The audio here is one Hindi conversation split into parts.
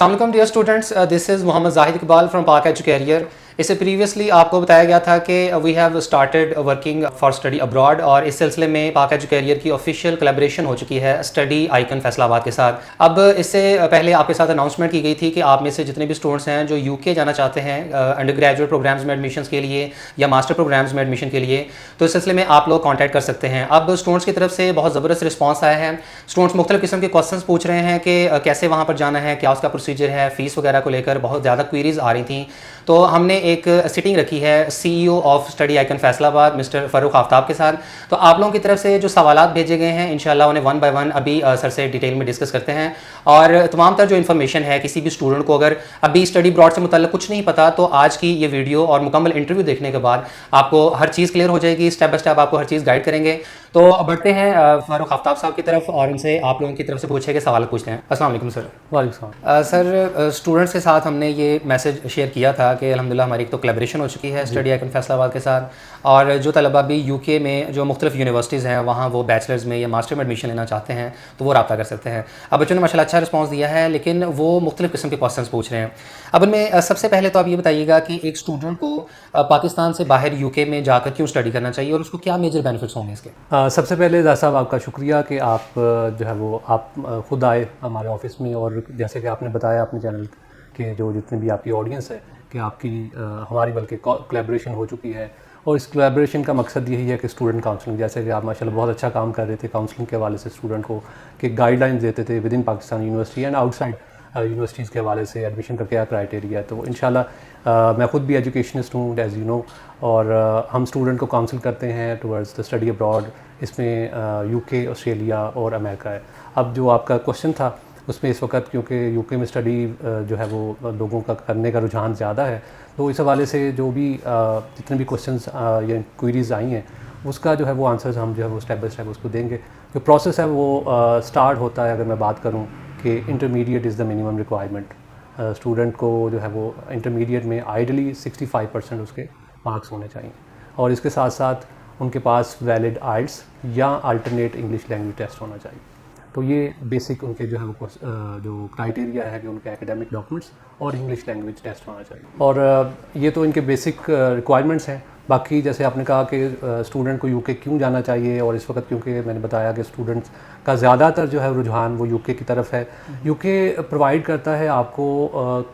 अस्सलाम वालेकुम dear students, this is Mohammad Zahid Iqbal from Pak Educareer. इससे प्रीवियसली आपको बताया गया था कि we have started working for study abroad, और इस सिलसिले में पाक एजुकेरियर की ऑफिशियल कोलैबोरेशन हो चुकी है स्टडी आइकन फैसलाबाद के साथ। अब इससे पहले आपके साथ अनाउंसमेंट की गई थी कि आप में से जितने भी स्टूडेंट्स हैं जो यूके जाना चाहते हैं अंडर ग्रेजुएट प्रोग्राम्स में एडमिशन के लिए या मास्टर प्रोग्राम्स में एडमिशन के लिए, तो इस सिलसिले में आप लोग कॉन्टैक्ट कर सकते हैं। अब स्टूडेंट्स की तरफ से बहुत ज़बरदस्त रिस्पॉन्स आया है। स्टूडेंट्स मुख्तलिफ किस्म के क्वेश्चन पूछ रहे हैं कि कैसे वहाँ पर जाना है, क्या उसका प्रोसीजर है, फ़ीस वगैरह को लेकर बहुत ज़्यादा क्वेरीज आ रही थी। तो हमने एक सिटिंग रखी है CEO of study icon Faisalabad mister Farooq Aftab के साथ। तो आप लोगों की तरफ से जो सवालात भेजे गए हैं इंशाल्लाह उन्हें वन बाय वन अभी सर से डिटेल में डिस्कस करते हैं। और तमाम तर जो इन्फॉर्मेशन है, किसी भी स्टूडेंट को अगर अभी स्टडी ब्रॉड से मुतल्लिक़ कुछ नहीं पता, तो आज की ये वीडियो और मुकम्मल इंटरव्यू देखने के बाद आपको हर चीज़ क्लियर हो जाएगी। स्टेप बाय स्टेप आपको हर चीज़ गाइड करेंगे। तो बढ़ते हैं फ़ारूक आफ्ताब साहब की तरफ और उनसे आप लोगों की तरफ से पूछे गए सवाल पूछते हैं। अस्सलाम वालेकुम सर। वालेकुम सर, स्टूडेंट्स के साथ हमने ये मैसेज शेयर किया था कि अल्हम्दुलिल्लाह हमारी एक तो कोलैबोरेशन हो चुकी है स्टडी आइकन फैसलाबाद के साथ, और जो तलबा भी यूके में जो मुख्तलिफ यूनिवर्सिटीज़ हैं वहाँ वो बैचलर्स में या मास्टर में एडमिशन लेना चाहते हैं तो वो रब्ता कर सकते हैं। अब बच्चों ने माशाल्लाह अच्छा रिस्पॉन्स दिया है, लेकिन वो मुख्तलिफ किस्म के क्वेश्चन पूछ रहे हैं। अब इनमें सबसे पहले तो आप ये बताइएगा कि एक स्टूडेंट को पाकिस्तान से बाहर यूके में जाकर क्यों स्टडी करना चाहिए और उसको क्या मेजर बेनिफिट्स होंगे इसके? सबसे पहले ज़ाहिर साहब आपका शुक्रिया कि आप जो है वो आप ख़ुद आए हमारे ऑफिस में, और जैसे कि आपने बताया अपने चैनल के जो जितने भी आपकी ऑडियंस है कि आपकी हमारी बल्कि कोलैबोरेशन हो चुकी है, और इस कोलैबोरेशन का मकसद यही है कि स्टूडेंट काउंसलिंग, जैसे कि आप माशाल्लाह बहुत अच्छा काम कर रहे थे काउंसलिंग के हवाले से स्टूडेंट को, कि गाइडलाइंस देते थे with in Pakistan university and outside universities के हवाले से एडमिशन का क्या क्राइटेरिया है। तो इंशाल्लाह मैं ख़ुद भी एजुकेशनिस्ट हूँ एज़ यू नो, और हम स्टूडेंट को काउंसिल करते हैं टुवर्ड्स द स्टडी अब्रॉड। इसमें यूके, ऑस्ट्रेलिया और अमेरिका है। अब जो आपका क्वेश्चन था उसमें इस वक्त क्योंकि यूके में स्टडी जो है वो लोगों का करने का रुझान ज़्यादा है, तो इस हवाले से जो भी जितने भी क्वेश्चंस या क्वेरीज़ आई हैं उसका जो है वो आंसर्स हम जो है वो स्टेप बाय स्टेप उसको देंगे। जो प्रोसेस है वो स्टार्ट होता है, अगर मैं बात करूँ कि intermediate is the minimum requirement. Student को जो है वो इंटरमीडिएट में आइडली 65% उसके मार्क्स होने चाहिए, और इसके साथ साथ उनके पास वैलिड आइल्स या अल्टरनेट इंग्लिश लैंग्वेज टेस्ट होना चाहिए। तो ये बेसिक उनके जो है वो जो क्राइटेरिया है कि उनके एकेडमिक डॉक्यूमेंट्स और इंग्लिश लैंग्वेज टेस्ट होना चाहिए, और ये तो इनके बेसिक रिक्वायरमेंट्स हैं। बाकी जैसे आपने कहा कि स्टूडेंट को यूके क्यों जाना चाहिए, और इस वक्त क्योंकि मैंने बताया कि स्टूडेंट्स का ज़्यादातर जो है रुझान वो यूके की तरफ है। यूके प्रोवाइड करता है आपको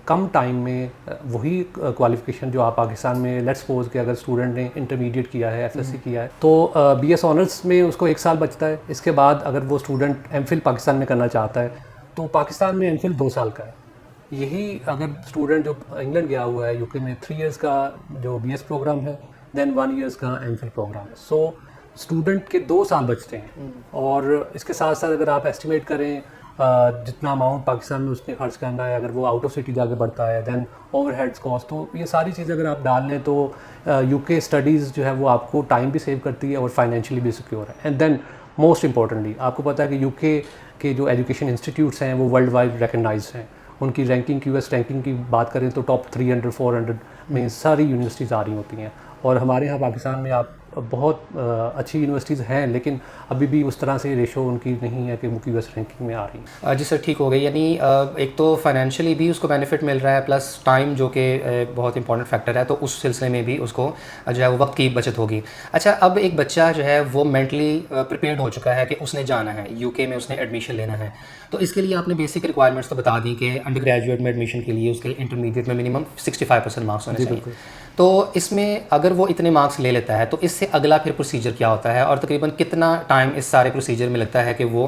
कम टाइम में वही क्वालिफ़िकेशन जो आप पाकिस्तान में, लेट्स सपोज कि अगर स्टूडेंट ने इंटरमीडिएट किया है, FSC किया है, तो BS ऑनर्स में उसको 1 साल बचता है। इसके बाद अगर वो स्टूडेंट MPhil पाकिस्तान में करना चाहता है तो पाकिस्तान में MPhil 2 साल का है। यही अगर स्टूडेंट जो इंग्लैंड गया हुआ है यूके में 3 इयर्स का जो BS प्रोग्राम है, देन 1 ईयर्स का MPhil प्रोग्राम है। सो स्टूडेंट के 2 साल बचते हैं। और इसके साथ साथ अगर आप एस्टिमेट करें जितना अमाउंट पाकिस्तान में उसने खर्च करना है, अगर वो आउट ऑफ सिटी जाके बढ़ता है, देन ओवरहेड्स कॉस्ट, तो ये सारी चीज़ें अगर आप डाल लें तो यूके स्टडीज़ जो है वो आपको टाइम भी सेव करती है और फाइनेंशियली भी सिक्योर है। एंड देन मोस्ट इंपॉर्टेंटली आपको पता है कि यूके के जो एजुकेशन इंस्टीट्यूट्स हैं वो वर्ल्ड वाइड रिकगनाइज हैं। उनकी रैंकिंग US रैंकिंग की बात करें तो टॉप 300-400 में सारी यूनिवर्सिटीज़ आ रही होती हैं, और हमारे यहाँ पाकिस्तान में आप बहुत अच्छी यूनिवर्सिटीज़ हैं, लेकिन अभी भी उस तरह से रेशो उनकी नहीं है कि वो US रैंकिंग में आ रही है। जी सर, ठीक हो गई। यानी एक तो फाइनेंशियली भी उसको बेनिफिट मिल रहा है, प्लस टाइम जो कि बहुत इंपॉर्टेंट फैक्टर है, तो उस सिलसिले में भी उसको जो है वो वक्त की बचत होगी। अच्छा, अब एक बच्चा जो है वो मेंटली प्रिपेयर्ड हो चुका है कि उसने जाना है यूके में, उसने एडमिशन लेना है, तो इसके लिए आपने बेसिक रिक्वायरमेंट्स तो बता दी कि अंडर ग्रेजुएट में एडमिशन के लिए उसके इंटरमीडिएट में मिनिमम 65% मार्क्स होने चाहिए। तो इसमें अगर वो इतने मार्क्स ले लेता है तो इससे अगला फिर प्रोसीजर क्या होता है, और तकरीबन कितना टाइम इस सारे प्रोसीजर में लगता है कि वो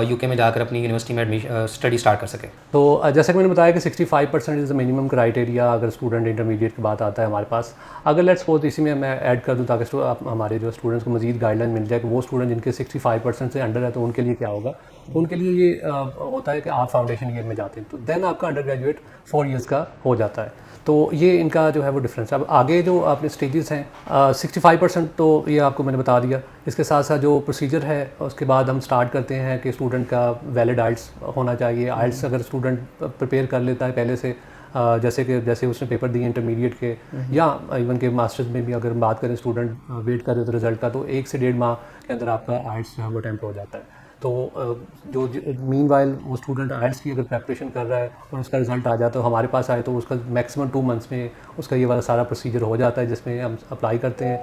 यूके में जाकर अपनी यूनिवर्सिटी में स्टडी स्टार्ट कर सके? तो जैसे कि मैंने बताया कि 65% इज़ द मिनिमम क्राइटेरिया अगर स्टूडेंट इंटरमीडिएट की बात आता है हमारे पास। अगर लेट्स सपोज इसी में मैं ऐड कर दूँ ताकि हमारे जो स्टूडेंट्स को मजीद गाइडलाइन मिल जाए कि वो स्टूडेंट जिनके 65% से अंडर है तो उनके लिए क्या होगा। तो उनके लिए ये होता है कि आप फाउंडेशन ईयर में जाते हैं तो देन आपका अंडर ग्रेजुएट 4 ईयर्स का हो जाता है। तो ये इनका जो है वो डिफरेंस है। अब आगे जो आपने स्टेजेस हैं 65% तो ये आपको मैंने बता दिया। इसके साथ साथ जो प्रोसीजर है उसके बाद हम स्टार्ट करते हैं कि स्टूडेंट का वैलिड आइल्स होना चाहिए। आइल्स अगर स्टूडेंट प्रिपेयर कर लेता है पहले से जैसे उसने पेपर दिए इंटरमीडिएट के या इवन के मास्टर्स में भी अगर बात करें, स्टूडेंट वेट कर रहे हो तो रिजल्ट का, तो 1 से 1.5 माह के अंदर आपका आइल्स जो है वो अटेम्प्ट हो जाता है। तो जो मीन वाइल वो स्टूडेंट आइल्स की अगर प्रेपरेशन कर रहा है और उसका रिजल्ट आ जाता है, हमारे पास आए, तो उसका मैक्सिमम 2 मंथ्स में उसका ये वाला सारा प्रोसीजर हो जाता है, जिसमें हम अप्लाई करते हैं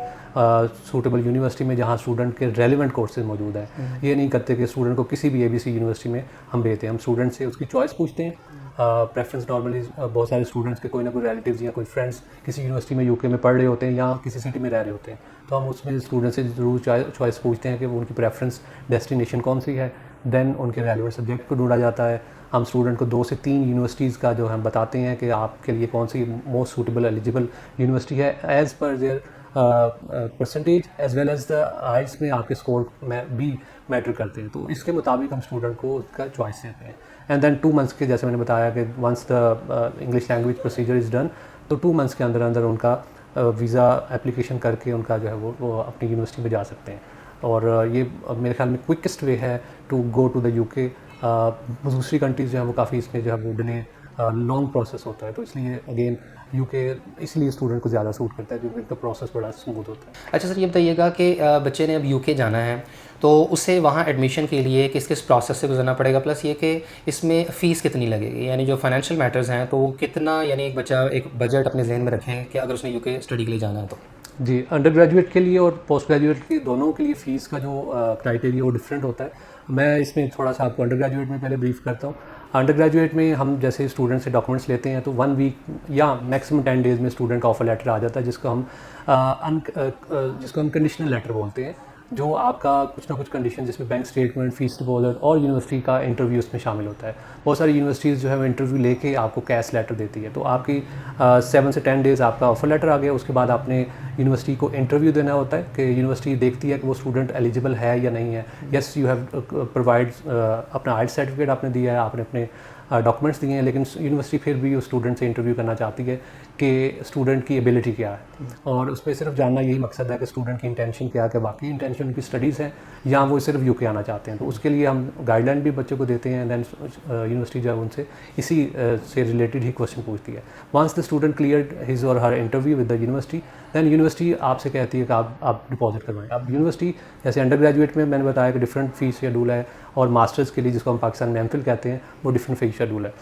सूटेबल यूनिवर्सिटी में जहाँ स्टूडेंट के रेलिवेंट कोर्सेज मौजूद है। ये नहीं करते कि स्टूडेंट को किसी भी ABC यूनिवर्सिटी में हम भेजते हैं। हम स्टूडेंट से उसकी चॉइस पूछते हैं। प्रेफरेंस नॉर्मली बहुत सारे स्टूडेंट्स के कोई ना कोई रिलेटिव्स या कोई फ्रेंड्स किसी यूनिवर्सिटी में UK में पढ़ रहे होते हैं या किसी सिटी में रह रहे होते हैं, तो हम उसमें स्टूडेंट से ज़रूर चॉइस पूछते हैं कि वो उनकी प्रेफरेंस डेस्टिनेशन कौन सी है। देन उनके रेलिवेंट सब्जेक्ट को ढूंढा जाता है। हम स्टूडेंट को 2 से 3 यूनिवर्सिटीज़ का जो हम बताते हैं कि आपके लिए कौन सी मोस्ट सूटेबल एलिजिबल यूनिवर्सिटी है एज़ पर their percentage as well as the IELTS में आपके स्कोर में भी मैटर करते हैं। तो इसके मुताबिक हम स्टूडेंट को उसका चॉइस देते हैं। एंड देन 2 मंथ्स के, जैसे मैंने बताया कि once the English language procedure is done, तो 2 मंथ्स के अंदर अंदर उनका वीज़ा एप्लीकेशन करके उनका जो है वो अपनी यूनिवर्सिटी में जा सकते हैं। और ये मेरे ख्याल में क्विकेस्ट वे है to go to the UK। दूसरी कंट्रीज़ जो है वो काफ़ी इसमें जो है वो डिले लॉन्ग प्रोसेस होता है, तो इसलिए अगेन UK इसलिए स्टूडेंट को ज़्यादा सूट करता है क्योंकि इनका प्रोसेस बड़ा स्मूथ होता है। अच्छा सर, ये बताइएगा कि बच्चे ने अब UK जाना है, तो उसे वहाँ एडमिशन के लिए किस किस प्रोसेस से गुजरना पड़ेगा, प्लस ये कि इसमें फ़ीस कितनी लगेगी, यानी जो फाइनेंशियल मैटर्स हैं, तो कितना, यानी एक बच्चा एक बजट अपने जहन में रखें कि अगर उसने UK स्टडी के लिए जाना है तो। जी, अंडर ग्रेजुएट के लिए और पोस्ट ग्रेजुएट के दोनों के लिए फ़ीस का जो क्राइटेरिया वो डिफरेंट होता है। मैं इसमें थोड़ा सा आपको अंडर ग्रेजुएट में पहले ब्रीफ करता हूँ। अंडर ग्रेजुएट में हम जैसे स्टूडेंट से डॉक्यूमेंट्स लेते हैं, तो 1 वीक या मैक्सिमम 10 डेज़ में स्टूडेंट का ऑफर लेटर आ जाता है, जिसको हम कंडीशनल लेटर बोलते हैं, जो आपका कुछ ना कुछ कंडीशन, जिसमें बैंक स्टेटमेंट, फीस डिपॉजिट और यूनिवर्सिटी का इंटरव्यू इसमें शामिल होता है। बहुत सारी यूनिवर्सिटीज़ जो है वो इंटरव्यू लेके आपको कैश लेटर देती है। तो आपकी 7 से 10 डेज़ आपका ऑफर लेटर आ गया, उसके बाद आपने यूनिवर्सिटी को इंटरव्यू देना होता है कि यूनिवर्सिटी देखती है कि वो स्टूडेंट एलिजिबल है या नहीं है। येस, यू हैव प्रोवाइड अपना आइल्स सर्टिफिकेट आपने दिया है, आपने अपने डॉक्यूमेंट्स दिए हैं, लेकिन यूनिवर्सिटी फिर भी उस स्टूडेंट से इंटरव्यू करना चाहती है कि स्टूडेंट की एबिलिटी क्या है, और उसमें सिर्फ जानना यही मकसद है कि स्टूडेंट की इंटेंशन क्या है, कि बाकी इंटेंशन उनकी स्टडीज़ हैं या वो सिर्फ UK आना चाहते हैं। तो उसके लिए हम गाइडलाइन भी बच्चों को देते हैं। दैन यूनिवर्सिटी जो है उनसे इसी से रिलेटेड ही क्वेश्चन पूछती है। Once the student clear his और her interview with the university, then university आपसे कहती है कि आप डिपॉजिट करवाएं। अब यूनिवर्सिटी जैसे अंडर ग्रेजुएट में मैंने बताया कि डिफरेंट फीस शेड्यूल है, और मास्टर्स के लिए जिसको हम पाकिस्तान में MPhil कहते हैं वो डिफरेंट फीस शेड्यूल है।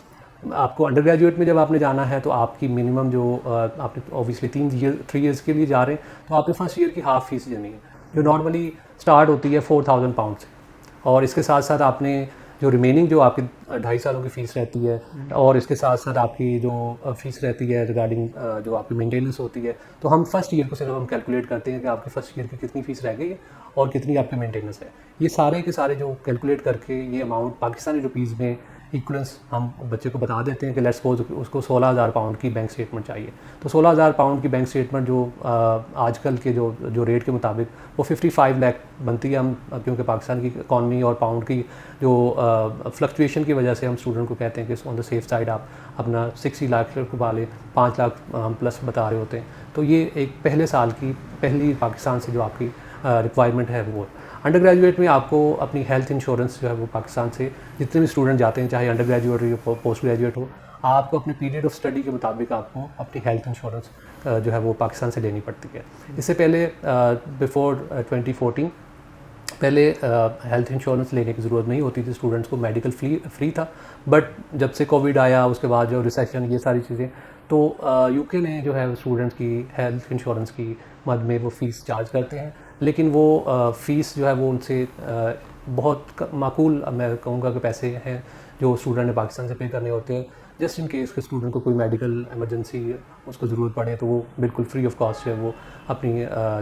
आपको अंडर ग्रेजुएट में जब आपने जाना है, तो आपकी मिनिमम जो आपने ऑब्वियसली 3 ईयर्स के लिए जा रहे हैं, तो आपके फर्स्ट ईयर की हाफ फीस देनी है, जो नॉर्मली स्टार्ट होती है 4000 पाउंड से। और इसके साथ साथ आपने जो रिमेनिंग जो आपकी 2.5 सालों की फ़ीस रहती है, और इसके साथ साथ आपकी जो फ़ीस रहती है रिगार्डिंग जो आपकी मेंटेनेंस होती है, तो हम फर्स्ट ईयर को सिर्फ हम कैलकुलेट करते हैं कि आपके फर्स्ट ईयर की कितनी फ़ीस रह गई है और कितनी आपकी मेंटेनेंस है। ये सारे के सारे जो कैलकुलेट करके ये अमाउंट पाकिस्तानी रुपीज़ में इक्वलेंस हम बच्चे को बता देते हैं कि लेट्स सपोज उसको 16,000 पाउंड की बैंक स्टेटमेंट चाहिए। तो 16,000 पाउंड की बैंक स्टेटमेंट जो आजकल के जो रेट के मुताबिक वो 55 लाख बनती है। हम क्योंकि पाकिस्तान की इकॉनमी और पाउंड की जो फ्लक्चुएशन की वजह से हम स्टूडेंट को कहते हैं कि ऑन द सेफ साइड आप अपना 60 लाख रखवा लें, 5 लाख हम प्लस बता रहे होते हैं। तो ये एक पहले साल की पहली पाकिस्तान से जो आपकी रिक्वायरमेंट है वो। अंडर ग्रेजुएट में आपको अपनी हेल्थ इंश्योरेंस जो है वो पाकिस्तान से जितने भी स्टूडेंट जाते हैं, चाहे अंडर ग्रेजुएट हो या पोस्ट ग्रेजुएट हो, आपको अपने पीरियड ऑफ स्टडी के मुताबिक आपको अपनी हेल्थ इंश्योरेंस जो है वो पाकिस्तान से लेनी पड़ती है। इससे पहले बिफोर 2014 पहले हेल्थ इंश्योरेंस लेने की ज़रूरत नहीं होती थी, स्टूडेंट्स को मेडिकल फ्री था। बट जब से कोविड आया, उसके बाद जो रिसेशन, ये सारी चीज़ें, तो UK ने जो है स्टूडेंट्स की हेल्थ इंश्योरेंस की मद में वो फ़ीस चार्ज करते हैं, लेकिन वो फ़ीस जो है वो उनसे बहुत माकूल, मैं कहूँगा कि पैसे हैं जो स्टूडेंट ने पाकिस्तान से पे करने होते हैं, जस्ट इन केस के स्टूडेंट को कोई मेडिकल इमरजेंसी उसको ज़रूरत पड़े, तो वो बिल्कुल फ्री ऑफ कॉस्ट जो है वो अपनी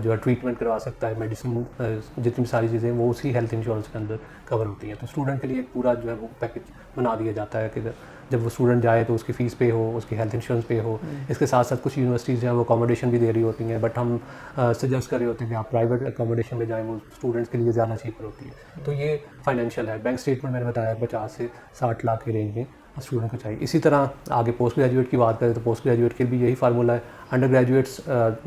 जो है ट्रीटमेंट करवा सकता है। मेडिसिन जितनी भी सारी चीज़ें वो उसी हेल्थ इंश्योरेंस के अंदर कवर होती हैं। तो स्टूडेंट के लिए एक पूरा जो है वो पैकेज बना दिया जाता है कि जब वो स्टूडेंट जाए तो उसकी फ़ीस पे हो, उसकी हेल्थ इंश्योरेंस पे हो। इसके साथ साथ कुछ यूनिवर्सिटीज़ जो है वो अकोमोडेशन भी दे रही होती हैं, बट हम सजेस्ट कर रहे होते हैं कि आप प्राइवेट अकोमोडेशन में जाएँ, वो स्टूडेंट्स के लिए ज़्यादा चीपर होती है। तो ये फाइनेंशियल है। बैंक स्टेटमेंट मैंने बताया 50 से 60 लाख के रेंज में स्टूडेंट को चाहिए। इसी तरह आगे पोस्ट ग्रेजुएट की बात करें तो पोस्ट ग्रेजुएट के भी यही फार्मूला है। अंडर ग्रेजुएट्स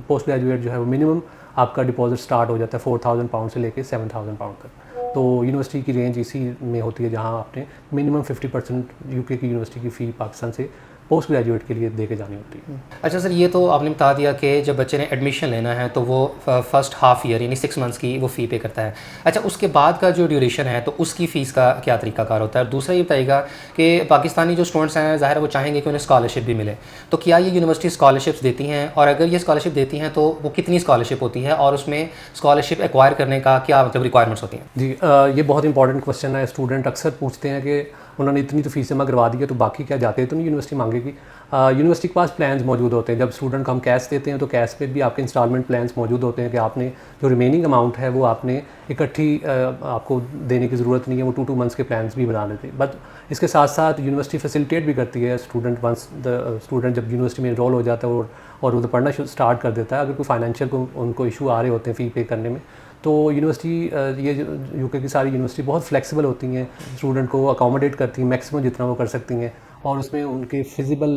पोस्ट ग्रेजुएट जो है वो मिनिमम आपका डिपॉजिट स्टार्ट हो जाता है 4,000 पाउंड से लेके 7,000 पाउंड तक। तो यूनिवर्सिटी की रेंज इसी में होती है जहां आपने मिनिमम 50% UK की यूनिवर्सिटी की फ़ी पाकिस्तान से पोस्ट ग्रेजुएट के लिए दे के जानी होती है। अच्छा सर, ये तो आपने बता दिया कि जब बच्चे ने एडमिशन लेना है तो वो फर्स्ट हाफ ईयर यानी 6 मंथ्स की वो फ़ी पे करता है। अच्छा, उसके बाद का जो ड्यूरेशन है तो उसकी फ़ीस का क्या तरीकाकार होता है? दूसरा ये बताइएगा कि पाकिस्तानी जो स्टूडेंट्स हैं ज़ाहिर है वो चाहेंगे कि उन्हें स्कॉलरशिप भी मिले, तो क्या ये यूनिवर्सिटी स्कॉलरशिप्स देती हैं, और अगर ये स्कॉलरशिप देती हैं तो वो कितनी स्कॉलरशिप होती है और उसमें स्कॉलरशिप एक्वायर करने का क्या मतलब रिक्वायरमेंट्स होती हैं? जी, ये बहुत इंपॉर्टेंट क्वेश्चन है। स्टूडेंट अक्सर पूछते हैं कि उन्होंने इतनी तो फीस जमा करवा दी है तो बाकी क्या जाके तो नहीं यूनिवर्सिटी मांगेगी। यूनिवर्सिटी के पास प्लान्स मौजूद होते हैं। जब स्टूडेंट को हम कैश देते हैं तो कैश पे भी आपके इंस्टॉलमेंट प्लान्स मौजूद होते हैं कि आपने जो रिमेनिंग अमाउंट है वो आपने इकट्ठी आपको देने की ज़रूरत नहीं है, वो 2 मंथ्स के प्लान्स भी बना लेते हैं। बट इसके साथ साथ यूनिवर्सिटी फैसिलिटेट भी करती है स्टूडेंट जब यूनिवर्सिटी में इनरोल हो जाता है और उधर पढ़ना स्टार्ट कर देता है, अगर कोई फाइनेंशियल उनको इशू आ रहे होते हैं फ़ी पे करने में, तो यूनिवर्सिटी ये यूके की सारी यूनिवर्सिटी बहुत फ्लेक्सिबल होती हैं, स्टूडेंट को अकोमोडेट करती हैं मैक्सिमम जितना वो कर सकती हैं, और उसमें उनके फिजिबल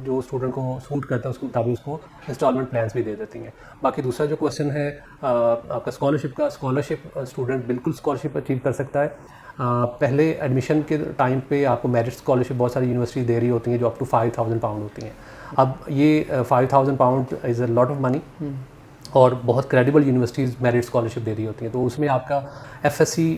जो स्टूडेंट को सूट करता है उसके मुताबिक उसको इंस्टॉलमेंट प्लान्स भी दे देती हैं। बाकी दूसरा जो क्वेश्चन है आपका स्कॉलरशिप स्टूडेंट बिल्कुल स्कॉलरशिप अचीव कर सकता है। पहले एडमिशन के टाइम पे आपको मेरिट स्कॉलरशिप बहुत सारी यूनिवर्सिटी दे रही होती हैं जो अप टू 5000 पाउंड होती हैं। अब ये 5000 pound is a lot of money, और बहुत क्रेडिबल यूनिवर्सिटीज़ मेरिट स्कॉलरशिप दे रही होती हैं। तो उसमें आपका एफएससी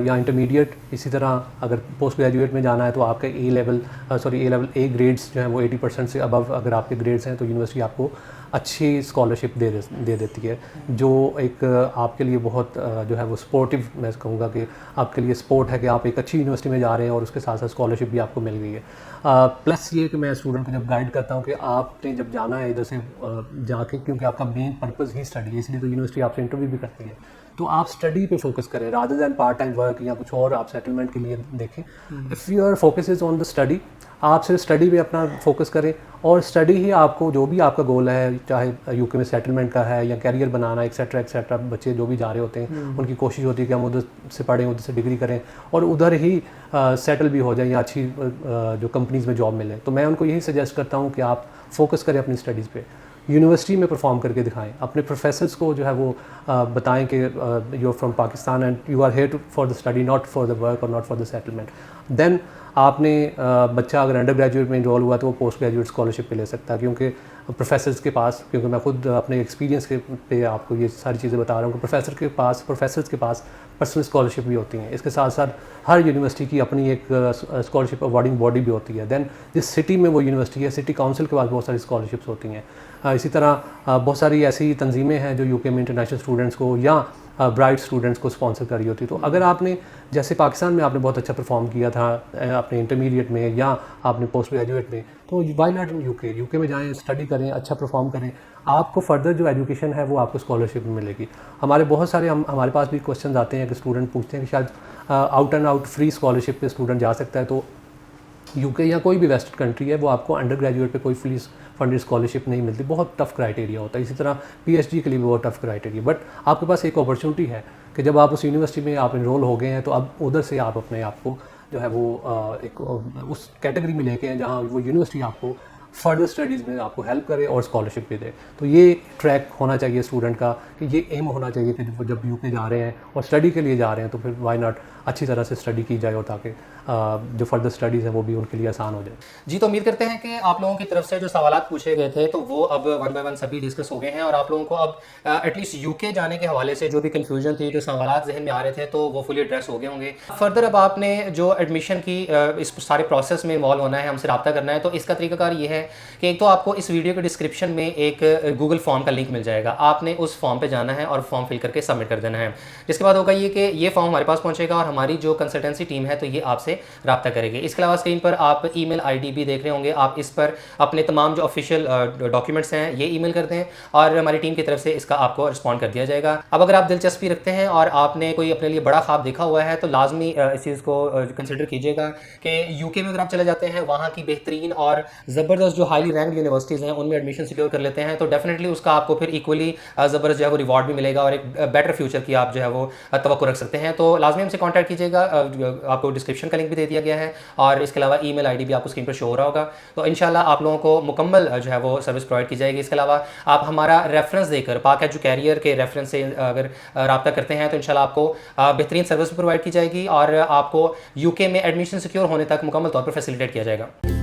या इंटरमीडिएट, इसी तरह अगर पोस्ट ग्रेजुएट में जाना है तो आपका ए ग्रेड्स जो है वो 80% से अबव अगर आपके ग्रेड्स हैं तो यूनिवर्सिटी आपको अच्छी स्कॉलरशिप दे देती है, जो एक आपके लिए बहुत जो है वो सपोर्टिव, मैं कहूँगा कि आपके लिए सपोर्ट है कि आप एक अच्छी यूनिवर्सिटी में जा रहे हैं और उसके साथ साथ स्कॉलरशिप भी आपको मिल गई है। प्लस ये कि मैं स्टूडेंट को जब गाइड करता हूँ कि आपने जब जाना है इधर से जाके, क्योंकि आपका मेन पर्पस ही स्टडी है, इसलिए तो यूनिवर्सिटी आपसे इंटरव्यू भी करती है, तो आप स्टडी पे फोकस करें rather than part time work या कुछ और आप सेटलमेंट के लिए देखें। If your focus is on the study, आप सिर्फ स्टडी पे अपना फोकस करें, और स्टडी ही आपको जो भी आपका गोल है, चाहे यूके में सेटलमेंट का है या कैरियर बनाना एक्सेट्रा एक्सेट्रा, बच्चे जो भी जा रहे होते हैं उनकी कोशिश होती है कि हम उधर से पढ़ें, उधर से डिग्री करें और उधर ही सेटल भी हो जाए या अच्छी जो कंपनीज़ में जॉब मिले। तो मैं उनको यही सजेस्ट करता हूँ कि आप फोकस करें अपनी स्टडीज़ पे, यूनिवर्सिटी में परफॉर्म करके दिखाएं, अपने प्रोफेसर्स को जो है वो बताएं कि you are from Pakistan and you are here for the study, not for the work और not for the settlement. Then आपने बच्चा अगर अंडर ग्रेजुएट में इनरोल हुआ तो वो पोस्ट ग्रेजुएट स्कॉलरशिप पे ले सकता है, क्योंकि प्रोफेसर्स के पास, क्योंकि मैं खुद अपने एक्सपीरियंस के पे आपको ये सारी चीज़ें बता रहा हूँ कि प्रोफेसर्स के पास पर्सनल स्कॉलरशिप भी होती हैं। इसके साथ साथ हर यूनिवर्सिटी की अपनी एक स्कॉलरशिप अवार्डिंग बॉडी भी होती है। देन जिस सिटी में वो यूनिवर्सिटी है, सिटी काउंसिल के पास बहुत सारी स्कॉलरशिप्स होती हैं। इसी तरह बहुत सारी ऐसी तंजीमें हैं जो यूके में इंटरनेशनल स्टूडेंट्स को या ब्राइट स्टूडेंट्स को स्पॉन्सर कर रही होती। तो अगर आपने, जैसे पाकिस्तान में आपने बहुत अच्छा परफॉर्म किया था अपने इंटरमीडिएट में या आपने पोस्ट ग्रेजुएट में, तो वाई नॉट इन यूके में जाएं, स्टडी करें, अच्छा परफॉर्म करें, आपको फर्दर जो एजुकेशन है वो आपको स्कॉलरशिप में मिलेगी। हमारे बहुत सारे हमारे पास भी क्वेश्चन आते हैं कि स्टूडेंट पूछते हैं कि शायद out and out free scholarship पे स्टूडेंट जा सकता है। तो यूके या कोई भी वेस्टर्न कंट्री है वो आपको अंडर ग्रेजुएट पे कोई फीस फंडेड स्कॉलरशिप नहीं मिलती, बहुत टफ क्राइटेरिया होता है। इसी तरह पीएचडी के लिए भी बहुत टफ क्राइटेरिया, बट आपके पास एक अपॉर्चुनिटी है कि जब आप उस यूनिवर्सिटी में आप इनरोल हो गए हैं तो अब उधर से आप अपने आप को जो है वो एक उस कैटेगरी में लेके हैं जहाँ वो यूनिवर्सिटी आपको फर्दर स्टडीज़ में आपको हेल्प करे और स्कॉलरशिप भी दे। तो ये ट्रैक होना चाहिए स्टूडेंट का, कि ये एम होना चाहिए कि जब यूके जा रहे हैं और स्टडी के लिए जा रहे हैं तो फिर वाई नॉट अच्छी तरह से स्टडी की जाए और ताकि जो फर्दर स्टडीज़ है वो भी उनके लिए आसान हो जाए। जी, तो उम्मीद करते हैं कि आप लोगों की तरफ से जो सवालात पूछे गए थे तो वो अब वन बाय वन सभी डिस्कस हो गए हैं, और आप लोगों को अब एटलीस्ट यूके जाने के हवाले से जो भी कन्फ्यूजन थी, जो सवालात जहन में आ रहे थे, तो वो फुली एड्रेस हो गए होंगे। फर्दर अब आपने जो एडमिशन की इस सारे प्रोसेस में इन्वॉल्व होना है, हमसे रब्ता करना है, तो इसका तरीकाकार ये है कि एक तो आपको इस वीडियो के डिस्क्रिप्शन में एक गूगल फॉर्म का लिंक मिल जाएगा, आपने उस फॉर्म पर जाना है और फॉर्म फिल करके सबमिट कर देना है। जिसके बाद होगा ये कि ये फॉर्म हमारे पास पहुंचेगा और हमारी जो कंसल्टेंसी टीम है तो ये आपसे रब्ता करेगी। इसके अलावा स्क्रीन पर आप ईमेल आईडी भी देख रहे होंगे, आप इस पर अपने तमाम जो ऑफिशियल डॉक्यूमेंट्स हैं ये ईमेल कर दें और हमारी टीम की तरफ से इसका आपको रिस्पॉन्ड कर दिया जाएगा। अब अगर आप दिलचस्पी रखते हैं और आपने कोई अपने लिए बड़ा ख्वाब देखा हुआ है तो लाजमी इस चीज़ को कंसिडर कीजिएगा कि यूके में अगर आप चले जाते हैं, वहाँ की बेहतरीन और ज़बरदस्त जो हाईली रैंक्ड यूनिवर्सिटीज़ हैं उनमें एडमिशन सिक्योर कर लेते हैं, तो डेफिनेटली उसका आपको फिर इक्वली ज़बरदस्त जो है वो रिवॉर्ड भी मिलेगा और एक बेटर फ्यूचर की आप जो है वो तवक्को रख सकते हैं। तो लाजमी हमसे कॉन्टैक्ट कीजिएगा, आपको डिस्क्रिप्शन का लिंक भी दे दिया गया है और इसके अलावा ईमेल आईडी भी आपको स्क्रीन पर शो हो रहा होगा। तो इंशाल्लाह आप लोगों को मुकम्मल जो है वो सर्विस प्रोवाइड की जाएगी। इसके अलावा आप हमारा रेफरेंस देकर पाक एजू कैरियर के रेफरेंस से अगर रब्ता करते हैं तो इंशाल्लाह आपको बेहतरीन सर्विस प्रोवाइड की जाएगी और आपको यूके में एडमिशन सिक्योर होने तक मुकम्मल तौर पर फैसिलिटेट किया जाएगा।